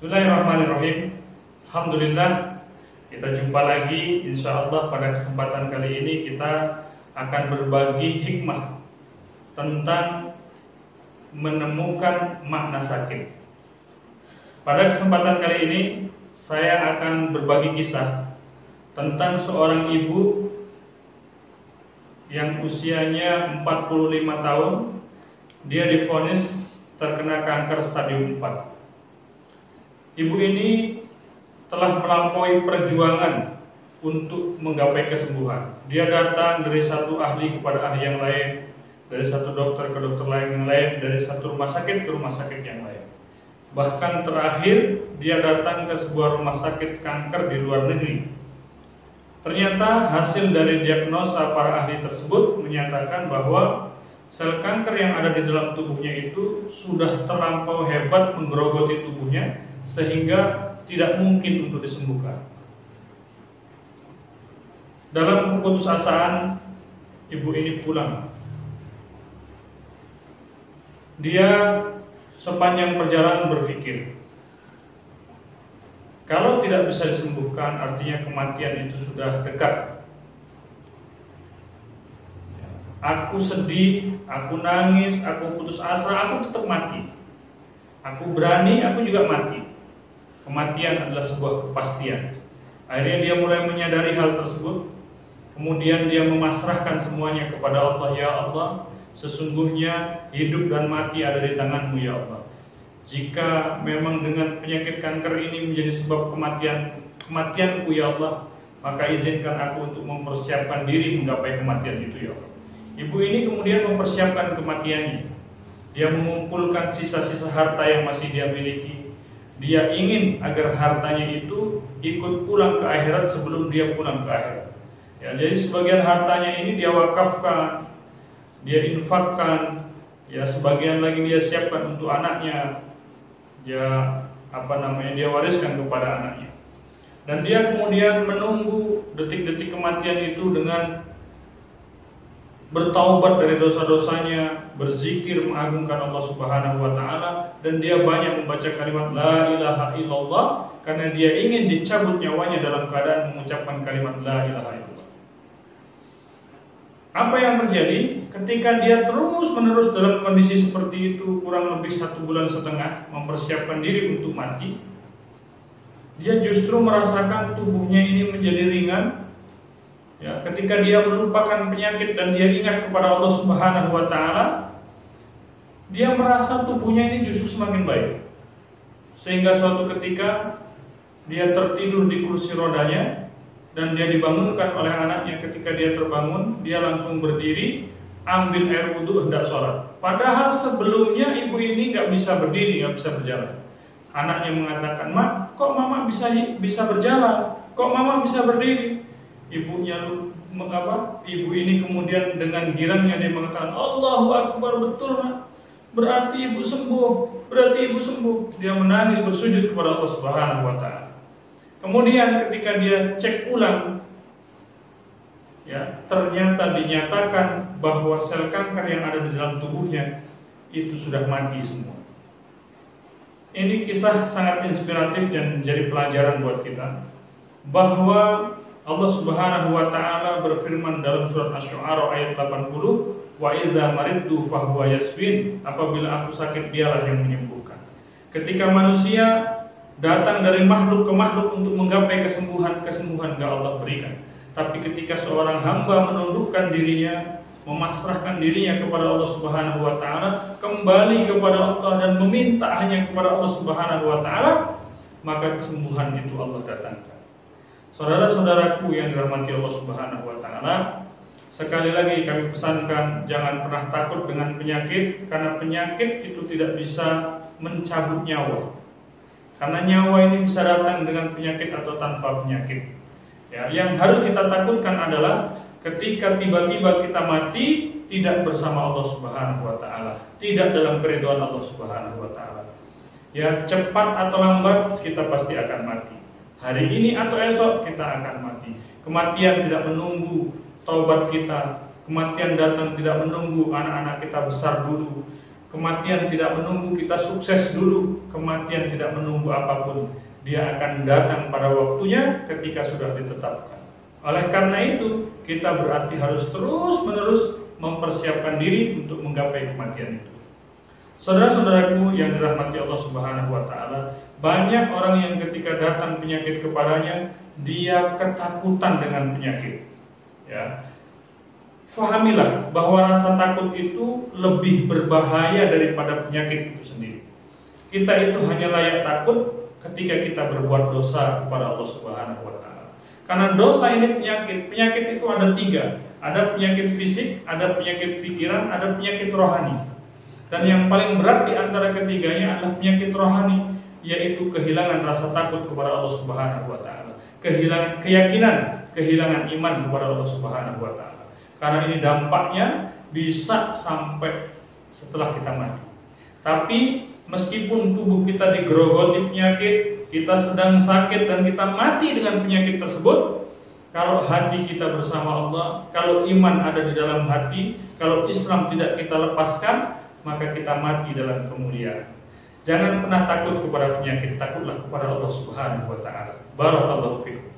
Bismillahirrahmanirrahim. Alhamdulillah, kita jumpa lagi. Insya Allah pada kesempatan kali ini kita akan berbagi hikmah tentang menemukan makna sakit. Pada kesempatan kali ini saya akan berbagi kisah tentang seorang ibu yang usianya 45 tahun. Dia divonis terkena kanker stadium 4. Ibu ini telah melampaui perjuangan untuk menggapai kesembuhan. Dia datang dari satu ahli kepada ahli yang lain, dari satu dokter ke dokter lain yang lain, dari satu rumah sakit ke rumah sakit yang lain. Bahkan terakhir dia datang ke sebuah rumah sakit kanker di luar negeri. Ternyata hasil dari diagnosa para ahli tersebut menyatakan bahwa sel kanker yang ada di dalam tubuhnya itu sudah terlampau hebat menggerogoti tubuhnya sehingga tidak mungkin untuk disembuhkan. Dalam keputusasaan, ibu ini pulang. Dia sepanjang perjalanan berpikir, kalau tidak bisa disembuhkan, artinya kematian itu sudah dekat. Aku sedih, aku nangis, aku putus asa, aku tetap mati. Aku berani, aku juga mati. Kematian adalah sebuah kepastian. Akhirnya dia mulai menyadari hal tersebut. Kemudian dia memasrahkan semuanya kepada Allah. Ya Allah, sesungguhnya hidup dan mati ada di tangan-Mu ya Allah. Jika memang dengan penyakit kanker ini menjadi sebab kematianku ya Allah, maka izinkan aku untuk mempersiapkan diri menggapai kematian itu ya Allah. Ibu ini kemudian mempersiapkan kematiannya. Dia mengumpulkan sisa-sisa harta yang masih dia miliki. Dia ingin agar hartanya itu ikut pulang ke akhirat sebelum dia pulang ke akhirat. Ya, jadi sebagian hartanya ini dia wakafkan, dia infakkan, ya sebagian lagi dia siapkan untuk anaknya. Dia wariskan kepada anaknya. Dan dia kemudian menunggu detik-detik kematian itu dengan bertaubat dari dosa-dosanya, berzikir mengagungkan Allah Subhanahu wa taala, dan dia banyak membaca kalimat la ilaha illallah karena dia ingin dicabut nyawanya dalam keadaan mengucapkan kalimat la ilaha illallah. Apa yang terjadi ketika dia terus-menerus dalam kondisi seperti itu kurang lebih 1,5 bulan mempersiapkan diri untuk mati? Dia justru merasakan tubuhnya ini menjadi ringan. Ya, ketika dia melupakan penyakit dan dia ingat kepada Allah Subhanahu wa taala, dia merasa tubuhnya ini justru semakin baik. Sehingga suatu ketika dia tertidur di kursi rodanya dan dia dibangunkan oleh anaknya. Ketika dia terbangun, dia langsung berdiri, ambil air wudhu, hendak sholat. Padahal sebelumnya ibu ini nggak bisa berdiri, nggak bisa berjalan. Anaknya mengatakan, "Mak, kok mama bisa berjalan? Kok mama bisa berdiri?" Ibu ini kemudian dengan girangnya dia mengatakan, "Allahu Akbar, betul nak. Berarti ibu sembuh. Dia menangis bersujud kepada Allah Subhanahu wa taala. Kemudian ketika dia cek ulang, ya, ternyata dinyatakan bahwa sel kanker yang ada di dalam tubuhnya itu sudah mati semua. Ini kisah sangat inspiratif dan menjadi pelajaran buat kita bahwa Allah Subhanahu wa taala berfirman dalam surat Asy-Syu'ara ayat 80, "Wa idza maridtu fahuwa yasfin." Apabila aku sakit, dialah yang menyembuhkan. Ketika manusia datang dari makhluk ke makhluk untuk menggapai kesembuhan enggak Allah berikan. Tapi ketika seorang hamba menundukkan dirinya, memasrahkan dirinya kepada Allah Subhanahu wa taala, kembali kepada Allah dan meminta hanya kepada Allah Subhanahu wa taala, maka kesembuhan itu Allah datangkan. Saudara-saudaraku yang dirahmati Allah Subhanahu wa taala, sekali lagi kami pesankan jangan pernah takut dengan penyakit, karena penyakit itu tidak bisa mencabut nyawa. Karena nyawa ini bisa datang dengan penyakit atau tanpa penyakit. Ya, yang harus kita takutkan adalah ketika tiba-tiba kita mati tidak bersama Allah Subhanahu wa taala, tidak dalam keridhaan Allah Subhanahu wa taala. Ya, cepat atau lambat kita pasti akan mati. Hari ini atau esok kita akan mati. Kematian tidak menunggu taubat kita. Kematian datang tidak menunggu anak-anak kita besar dulu. Kematian tidak menunggu kita sukses dulu, kematian tidak menunggu apapun. Dia akan datang pada waktunya ketika sudah ditetapkan. Oleh karena itu, kita berarti harus terus-menerus mempersiapkan diri untuk menggapai kematian itu. Saudara-saudaraku yang dirahmati Allah Subhanahu wa taala, banyak orang yang ketika datang penyakit kepadanya, dia ketakutan dengan penyakit. Ya. Fahamilah bahwa rasa takut itu lebih berbahaya daripada penyakit itu sendiri. Kita itu hanya layak takut ketika kita berbuat dosa kepada Allah Subhanahu wa taala. Karena dosa ini penyakit. Penyakit itu ada 3. Ada penyakit fisik, ada penyakit pikiran, ada penyakit rohani. Dan yang paling berat di antara ketiganya adalah penyakit rohani, yaitu kehilangan rasa takut kepada Allah Subhanahu wa taala. Kehilangan keyakinan, kehilangan iman kepada Allah Subhanahu wa taala. Karena ini dampaknya bisa sampai setelah kita mati. Tapi meskipun tubuh kita digerogoti penyakit, kita sedang sakit dan kita mati dengan penyakit tersebut, kalau hati kita bersama Allah, kalau iman ada di dalam hati, kalau Islam tidak kita lepaskan, maka kita mati dalam kemuliaan. Jangan pernah takut kepada penyakit, takutlah kepada Allah Subhanahu wa taala. Barakallahu fikum.